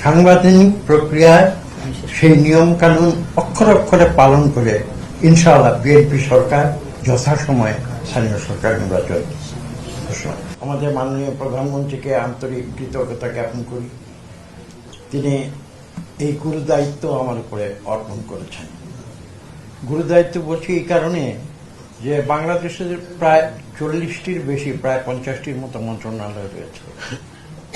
সাংবিধানিক প্রক্রিয়ায় সেই নিয়ম কানুন অক্ষরে অক্ষরে পালন করে ইনশাআল্লাহ বিএনপি সরকার যথাসময়ে স্থানীয় সরকার নির্বাচন। আমাদের মাননীয় প্রধানমন্ত্রীকে আন্তরিক কৃতজ্ঞতা জ্ঞাপন করি। তিনি এই গুরুদায়িত্ব আমার উপরে অর্পণ করেছেন। গুরুদায়িত্ব বলছি এই কারণে যে বাংলাদেশের প্রায় 40টির বেশি, প্রায় 50টির মতো মন্ত্রণালয় রয়েছে,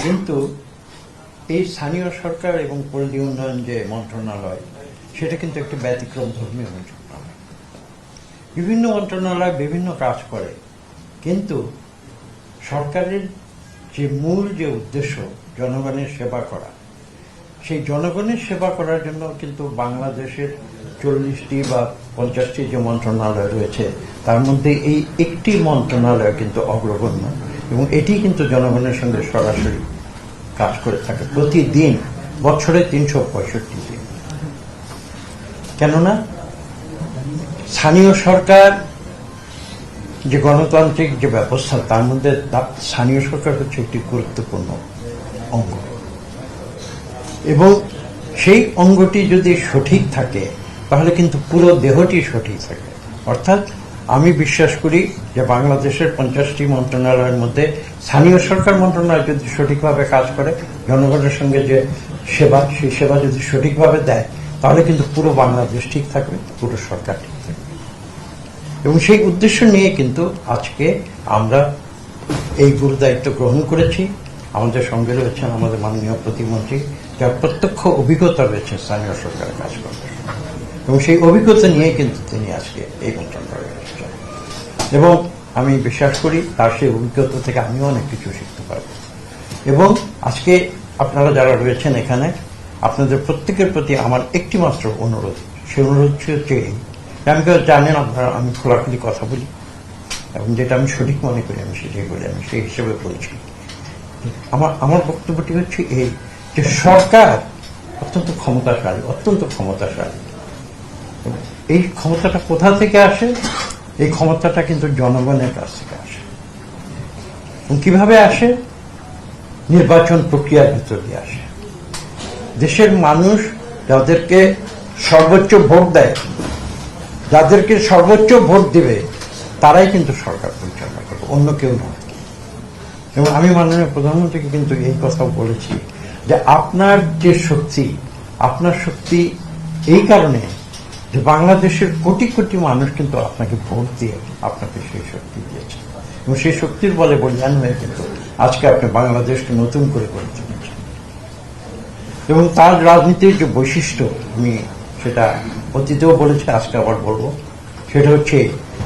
কিন্তু এই স্থানীয় সরকার এবং পল্লী উন্নয়ন যে মন্ত্রণালয়, সেটা কিন্তু একটি ব্যতিক্রম ধর্মীয় মন্ত্রণালয়। বিভিন্ন মন্ত্রণালয় বিভিন্ন কাজ করে, কিন্তু সরকারের যে মূল যে উদ্দেশ্য জনগণের সেবা করা, সেই জনগণের সেবা করার জন্য কিন্তু বাংলাদেশের 40টি বা 50টি যে মন্ত্রণালয় রয়েছে, তার মধ্যে এই একটি মন্ত্রণালয় কিন্তু অগ্রগণ্য, এবং এটি কিন্তু জনগণের সঙ্গে সরাসরি কাজ করে থাকে প্রতিদিন, বছরে 365 দিন। কেননা স্থানীয় সরকার যে গণতান্ত্রিক যে ব্যবস্থা, তার মধ্যে স্থানীয় সরকার হচ্ছে একটি গুরুত্বপূর্ণ অঙ্গ, এবং সেই অঙ্গটি যদি সঠিক থাকে তাহলে কিন্তু পুরো দেহটি সঠিক থাকে। অর্থাৎ আমি বিশ্বাস করি যে বাংলাদেশের 50টি মন্ত্রণালয়ের মধ্যে স্থানীয় সরকার মন্ত্রণালয় যদি সঠিকভাবে কাজ করে, জনগণের সঙ্গে যে সেবা, সেই সেবা যদি সঠিকভাবে দেয়, তাহলে কিন্তু পুরো বাংলাদেশ ঠিক থাকবে, পুরো সরকার ঠিক থাকবে। এবং সেই উদ্দেশ্য নিয়ে কিন্তু আজকে আমরা এই গুরুদায়িত্ব গ্রহণ করেছি। আমাদের সঙ্গে রয়েছেন আমাদের মাননীয় প্রতিমন্ত্রী, যার প্রত্যক্ষ অভিজ্ঞতা রয়েছে স্থানীয় সরকারের কাজ করার, এবং সেই অভিজ্ঞতা নিয়ে কিন্তু তিনি আজকে এই মন্ত্রণালয়ে এসেছেন, এবং আমি বিশ্বাস করি তার সেই অভিজ্ঞতা থেকে আমিও অনেক কিছু শিখতে পারব। এবং আজকে আপনারা যারা রয়েছেন এখানে, আপনাদের প্রত্যেকের প্রতি আমার একটি মাত্র অনুরোধ, সেই অনুরোধ হচ্ছে এই, আমি জানেন আপনারা, আমি খোলাখুলি কথা বলি, এবং যেটা আমি সঠিক মনে করি আমি সেটাই বলি, আমি সেই হিসেবে বলছি। আমার বক্তব্যটি হচ্ছে এই, যে সরকার অত্যন্ত ক্ষমতাশালী। এই ক্ষমতাটা কোথা থেকে আসে? এই ক্ষমতাটা কিন্তু জনগণের কাছ থেকে আসে। কিভাবে আসে? নির্বাচন প্রক্রিয়ার ভিতর দিয়ে আসে। দেশের মানুষ যাদেরকে সর্বোচ্চ ভোট দেয়, যাদেরকে সর্বোচ্চ ভোট দিবে, তারাই কিন্তু সরকার পরিচালনা করবে, অন্য কেউ নয়। এবং আমি মাননীয় প্রধানমন্ত্রীকে কিন্তু এই কথাও বলেছি যে আপনার যে শক্তি, আপনার শক্তি এই কারণে যে বাংলাদেশের কোটি কোটি মানুষ কিন্তু আপনাকে ভোট দিয়ে আপনাকে সেই শক্তি দিয়েছে, এবং সেই শক্তির বলে বলিয়ান হয়ে কিন্তু আজকে আপনি বাংলাদেশকে নতুন করে গড়ে তুলেছেন। এবং তার রাজনীতির যে বৈশিষ্ট্য, আমি সেটা অতীতেও বলেছি, আজকে আবার বলবো, সেটা হচ্ছে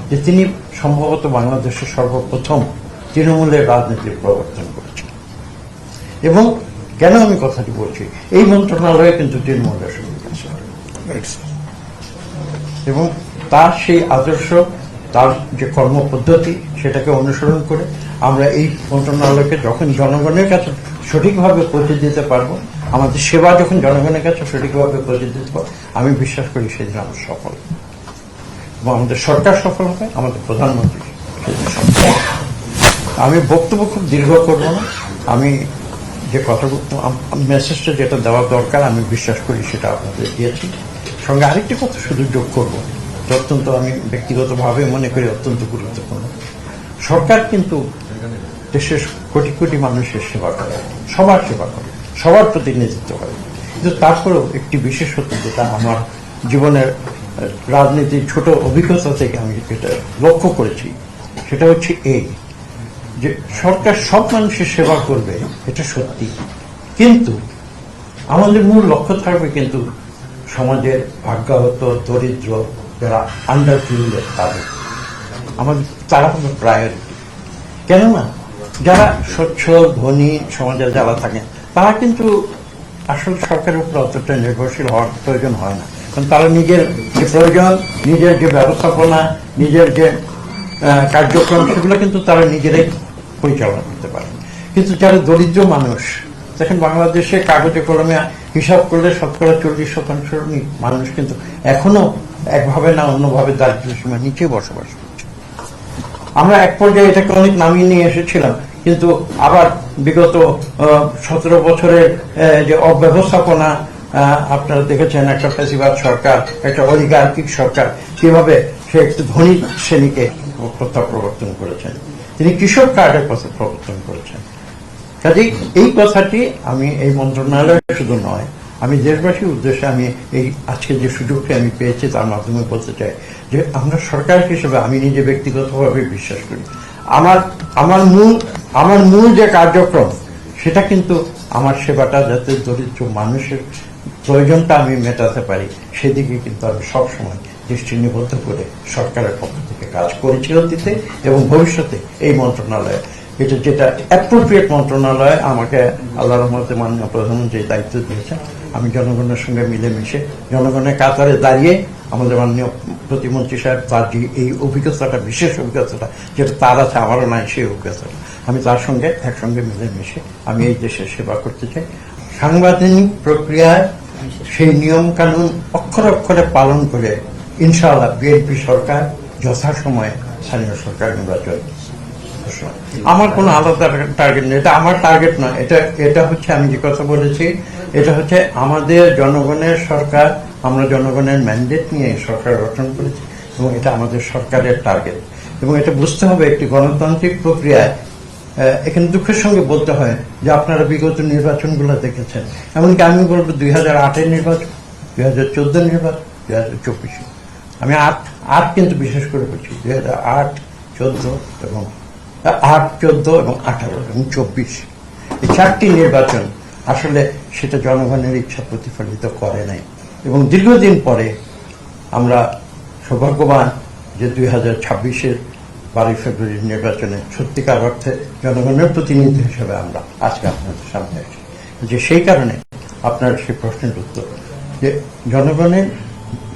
যে তিনি সম্ভবত বাংলাদেশের সর্বপ্রথম তৃণমূলের রাজনীতির প্রবর্তন করেছেন। এবং কেন আমি কথাটি বলছি, এই মন্ত্রণালয়ে কিন্তু তৃণমূলের সঙ্গে কাজ করে, এবং তার সেই আদর্শ, তার যে কর্মপদ্ধতি, সেটাকে অনুসরণ করে আমরা এই মন্ত্রণালয়কে যখন জনগণের কাছে সঠিকভাবে পৌঁছে দিতে পারবো, আমাদের সেবা যখন জনগণের কাছে সঠিকভাবে পৌঁছে দিতে পারবো, আমি বিশ্বাস করি সেদিন আমরা সফল, এবং আমাদের সরকার সফল হবে, আমাদের প্রধানমন্ত্রী সেদিন সফল। আমি বক্তব্য খুব দীর্ঘ করব না, আমি যে কথাগুলো মেসেজটা যেটা দেওয়া দরকার আমি বিশ্বাস করি সেটা আপনাদের দিয়েছি। সঙ্গে আরেকটি কথা শুধু যোগ করব, অত্যন্ত আমি ব্যক্তিগতভাবে মনে করি অত্যন্ত গুরুত্বপূর্ণ। সরকার কিন্তু দেশের কোটি কোটি মানুষের সেবা করে, সবার সেবা করে, সবার প্রতিনিধিত্ব করে, কিন্তু তারপরেও একটি বিশেষত্ব যেটা আমার জীবনের রাজনীতির ছোট অভিজ্ঞতা থেকে আমি যেটা লক্ষ্য করেছি, সেটা হচ্ছে এই, যে সরকার সব মানুষের সেবা করবে, এটা সত্যি, কিন্তু আমাদের মূল লক্ষ্য থাকবে কিন্তু সমাজের ভাগ্যাহত, দরিদ্র, যারা আন্ডার প্রিভিলেজ, আমাদের তারা হবে প্রায়োরিটি। কেননা যারা সচ্ছল ধনী সমাজে যারা থাকেন, তারা কিন্তু আসলে সরকারের উপর অতটা নির্ভরশীল হওয়ার প্রয়োজন হয় না, কারণ তারা নিজের যে প্রয়োজন, নিজের যে ব্যবস্থাপনা, নিজের যে কার্যক্রম, সেগুলো কিন্তু তারা নিজেরাই পরিচালনা করতে পারে। কিন্তু যারা দরিদ্র মানুষ, দেখেন বাংলাদেশে কাগজে কলমে হিসাব করলে শতকরা 40% মানুষ কিন্তু এখনো একভাবে না অন্যভাবে দারিদ্র্য সীমার নিচে বসবাস করছে। আমরা এক পর্যায়ে এটাকে অনেক নামিয়ে নিয়ে এসেছিলাম, কিন্তু আবার বিগত 17 বছরের যে অব্যবস্থাপনা, আপনারা দেখেছেন একটা ফ্যাসিবাদ সরকার, একটা অলিগার্কিক সরকার কিভাবে সে একটু ধনী শ্রেণীকে প্রথা প্রবর্তন করেছেন। তিনি কৃষক কার্ডের কথা প্রবর্তন করেছেন। কাজেই এই কথাটি আমি এই মন্ত্রণালয় শুধু নয়, আমি দেশবাসীর উদ্দেশ্যে আমি এই আজকে যে সুযোগটি আমি পেয়েছি তার মাধ্যমে বলতে চাই যে আমরা সরকার হিসেবে আমি নিজে ব্যক্তিগতভাবে বিশ্বাস করি আমার মূল যে কার্যক্রম সেটা কিন্তু আমার সেবাটা যাতে দরিদ্র মানুষের প্রয়োজনটা আমি মেটাতে পারি সেদিকে কিন্তু আমি সবসময় দৃষ্টি নিবদ্ধ করে সরকারের পক্ষ থেকে কাজ করেছি অতীতে এবং ভবিষ্যতে। এই মন্ত্রণালয়ে যেটা অ্যাপ্রোপ্রিয়েট মন্ত্রণালয় আমাকে আল্লাহর রহমতে মাননীয় প্রধানমন্ত্রী দায়িত্ব দিয়েছেন, আমি জনগণের সঙ্গে মিলেমিশে জনগণের কাতারে দাঁড়িয়ে আমাদের মাননীয় প্রতিমন্ত্রী সাহেব তার যে এই অভিজ্ঞতাটা, বিশেষ অভিজ্ঞতাটা যেটা তার আছে আমারও নাই, সেই অভিজ্ঞতাটা আমি তার সঙ্গে একসঙ্গে মিলেমিশে আমি এই দেশের সেবা করতে চাই। সাংবিধানিক প্রক্রিয়ায় সেই নিয়ম কানুন অক্ষরে অক্ষরে পালন করে ইনশাআল্লাহ বিএনপি সরকার যথাসময়ে স্থানীয় সরকার নির্বাচন। আমার কোনো আলাদা টার্গেট নেই, এটা আমার টার্গেট নয়, এটা হচ্ছে আমি যে কথা বলেছি, এটা হচ্ছে আমাদের জনগণের সরকার, আমরা জনগণের ম্যান্ডেট নিয়ে সরকার গঠন করেছি এবং এটা আমাদের সরকারের টার্গেট। এবং এটা বুঝতে হবে একটি গণতান্ত্রিক প্রক্রিয়ায় এখানে দুঃখের সঙ্গে বলতে হয় যে আপনারা বিগত নির্বাচনগুলো দেখেছেন, এমনকি আমি বলবো 2008-এর নির্বাচন, 2014 নির্বাচন, 2024। আমি আট কিন্তু বিশেষ করে বলছি 2008, 14 এবং 18 এবং 24 এই 4টি নির্বাচন আসলে সেটা জনগণের ইচ্ছা প্রতিফলিত করে নাই। এবং দীর্ঘদিন পরে আমরা সৌভাগ্যবান যে 2026-এর 12 ফেব্রুয়ারির নির্বাচনে সত্যিকার অর্থে জনগণের প্রতিনিধি হিসেবে আমরা আজকে আপনাদের সামনে আছি। যে সেই কারণে আপনার সেই প্রশ্নের উত্তর যে জনগণের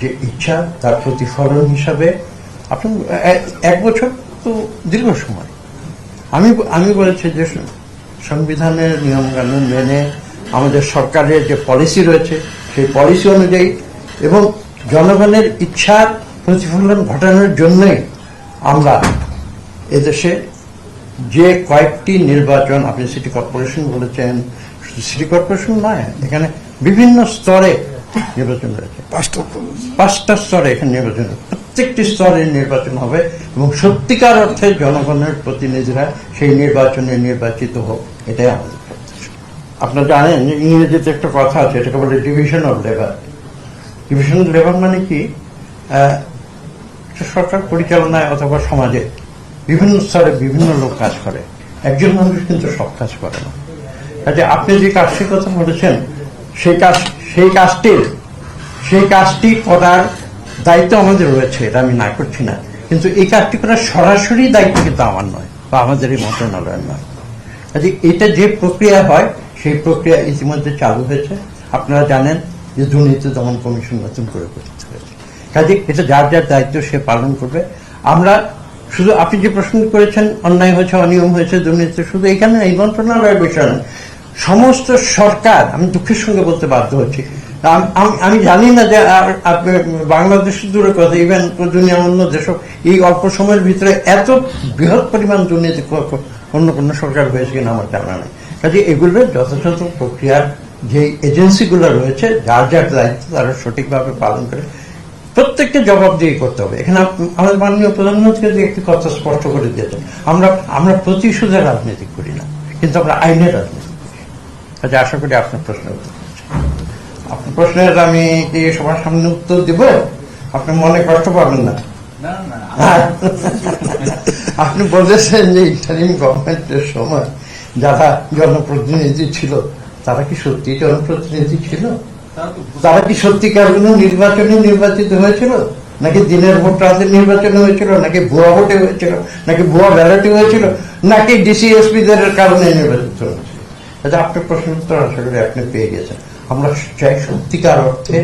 যে ইচ্ছা তার প্রতিফলন হিসাবে আপনি 1 বছর তো দীর্ঘ সময়, আমি বলেছি যে সংবিধানের নিয়ম কানুন মেনে আমাদের সরকারের যে পলিসি রয়েছে সেই পলিসি অনুযায়ী এবং জনগণের ইচ্ছার প্রতিফলন ঘটানোর জন্যই আমরা এদেশে যে কয়েকটি নির্বাচন, আপনি সিটি কর্পোরেশন বলেছেন, শুধু সিটি কর্পোরেশন নয়, এখানে বিভিন্ন স্তরে নির্বাচন রয়েছে, 5টা স্তরে এখানে নির্বাচন, প্রত্যেকটি স্তরের নির্বাচন হবে এবং সত্যিকার অর্থে জনগণের প্রতিনিধিরা সেই নির্বাচনে নির্বাচিত হোক, এটাই আমাদের প্রত্যাশা। আপনারা জানেন যে ইংরেজিতে একটা কথা আছে, এটাকে বলে division of labour. Division of labour মানে কি, সরকার পরিচালনায় অথবা সমাজে বিভিন্ন স্তরে বিভিন্ন লোক কাজ করে, একজন মানুষ কিন্তু সব কাজ করে না। কাজে আপনি যে কাজটির কথা বলেছেন সেই কাজটি করার দায়িত্ব আমাদের রয়েছে, এটা আমি না করছি না, কিন্তু এই কাজটি করার সরাসরি দায়িত্ব কিন্তু আমার নয় বা আমাদের এই মন্ত্রণালয়ের নয়। কাজে এটা যে প্রক্রিয়া হয় সেই প্রক্রিয়া ইতিমধ্যে চালু হয়েছে। আপনারা জানেন যে দুর্নীতি দমন কমিশন নতুন করে গঠিত হয়েছে। কাজে এটা যার যার দায়িত্ব সে পালন করবে। আমরা শুধু আপনি যে প্রশ্ন করেছেন অন্যায় হয়েছে, অনিয়ম হয়েছে, দুর্নীতি, শুধু এখানে এই মন্ত্রণালয়ের বিষয় নয়, সমস্ত সরকার, আমি দুঃখের সঙ্গে বলতে বাধ্য হচ্ছি, আমি জানি না যে বাংলাদেশ দূরের কথা, ইভেন দুনিয়ার অন্য দেশও এই অল্প সময়ের ভিতরে এত বৃহৎ পরিমাণ দুর্নীতি অন্য কোনো সরকার হয়েছে কিনা আমার জানা নেই। কাজে এগুলোর যথাযথ প্রক্রিয়ার যে এজেন্সিগুলো রয়েছে যার যার দায়িত্ব তারা সঠিকভাবে পালন করে প্রত্যেককে জবাবদিহি করতে হবে। এখানে আমাদের মাননীয় প্রধানমন্ত্রী একটি কথা স্পষ্ট করে দিয়েছেন, আমরা প্রতিশোধের রাজনীতি করি না, কিন্তু আমরা আইনের রাজনীতি করি। কাজে আশা করি আপনার প্রশ্নের উত্তর, আপনার প্রশ্নের আমি কি সবার সামনে উত্তর দিব, আপনি মনে কষ্ট পাবেন না। আপনি বলেছেন যে ইন্টারিম গভর্নমেন্টের সময় যারা জনপ্রতিনিধি ছিল তারা কি সত্যি জনপ্রতিনিধি ছিল? তারা কি সত্যিকার কোন নির্বাচনে নির্বাচিত হয়েছিল, নাকি দিনের ভোট রাতের নির্বাচনে হয়েছিল, নাকি ভুয়া ভোটে হয়েছিল, নাকি ভুয়া ব্যালটে হয়েছিল, নাকি ডিসিএসপিদের কারণে নির্বাচিত হয়েছিল? আচ্ছা, আপনার প্রশ্নের উত্তর আশা করি আপনি পেয়ে গেছেন। আমরা চাই সত্যিকার অর্থে,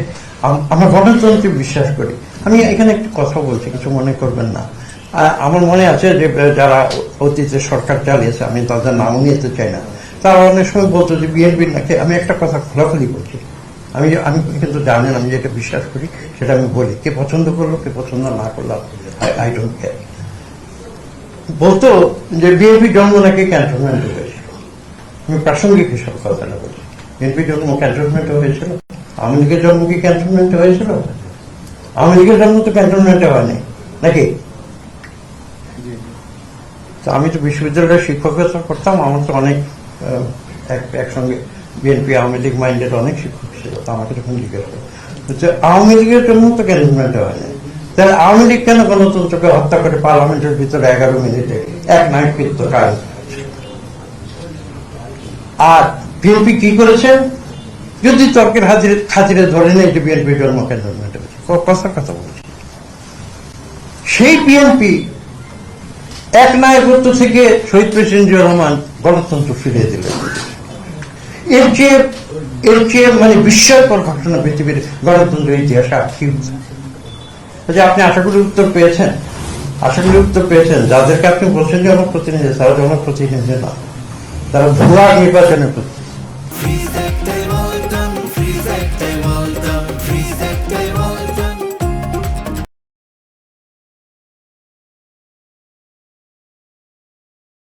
আমরা গণতন্ত্রে বিশ্বাস করি। আমি এখানে একটি কথা বলছি, কিছু মনে করবেন না। আমার মনে আছে যে যারা অতীতে সরকার চালিয়েছে, আমি তাদের নামও নিতে চাই না, তারা অনেক সময় বলতো যে বিএনপির নাকি, আমি একটা কথা খোলাখুলি বলছি, আমি কিন্তু জানেন আমি যেটা বিশ্বাস করি সেটা আমি বলি, কে পছন্দ করলো কে পছন্দ না করলো আই ডোন্ট কেয়ার। বলতো যে বিএনপি জন্ম নাকি ক্যান্টনমেন্টে হয়েছিল। আমি প্রাসঙ্গিক হিসাবে কথাটা বলি, বিএনপি জন্ম ক্যান্টনমেন্টে হয়েছিল? আওয়ামী লীগের জন্ম কি ক্যান্টনমেন্টে হয়েছিল? আওয়ামী লীগের জন্ম তো ক্যান্টনমেন্টে হয়নি নাকি? তো আমি তো বিশ্ববিদ্যালয়ের শিক্ষকতা করতাম, আমার তো অনেক একসঙ্গে বিএনপি আওয়ামী লীগ মাইন্ডেড অনেক শিক্ষক ছিল। তো আমাকে যখন জিজ্ঞেস করে আওয়ামী লীগের জন্য তো ক্যান্টনমেন্টে হয়নি, তাহলে আওয়ামী লীগ কেন গণতন্ত্রকে হত্যা করে পার্লামেন্টের ভিতরে 11 মিনিটে এক নাইট কৃত্য কাজ? আর বিএনপি কি করেছে? যদি তর্কের খাতিরে ধরে নেই যে বিএনপি জন্ম ক্যান্টনমেন্টে হয়েছে, কথার কথা বলছি। সেই বিএনপি এক নায়কত্ব থেকে শহীদ প্রেসিডেন্ট জিয়াউর রহমান গণতন্ত্র ফিরিয়ে দিলেন। এর চেয়ে মানে বিস্ময়কর ঘটনা পৃথিবীর গণতন্ত্রের ইতিহাসে আর কি? আপনি আশা করি উত্তর পেয়েছেন, যাদেরকে আপনি বলছেন জনপ্রতিনিধি, তারা জনপ্রতিনিধি না, তারা ভুয়া নির্বাচনের প্রতি।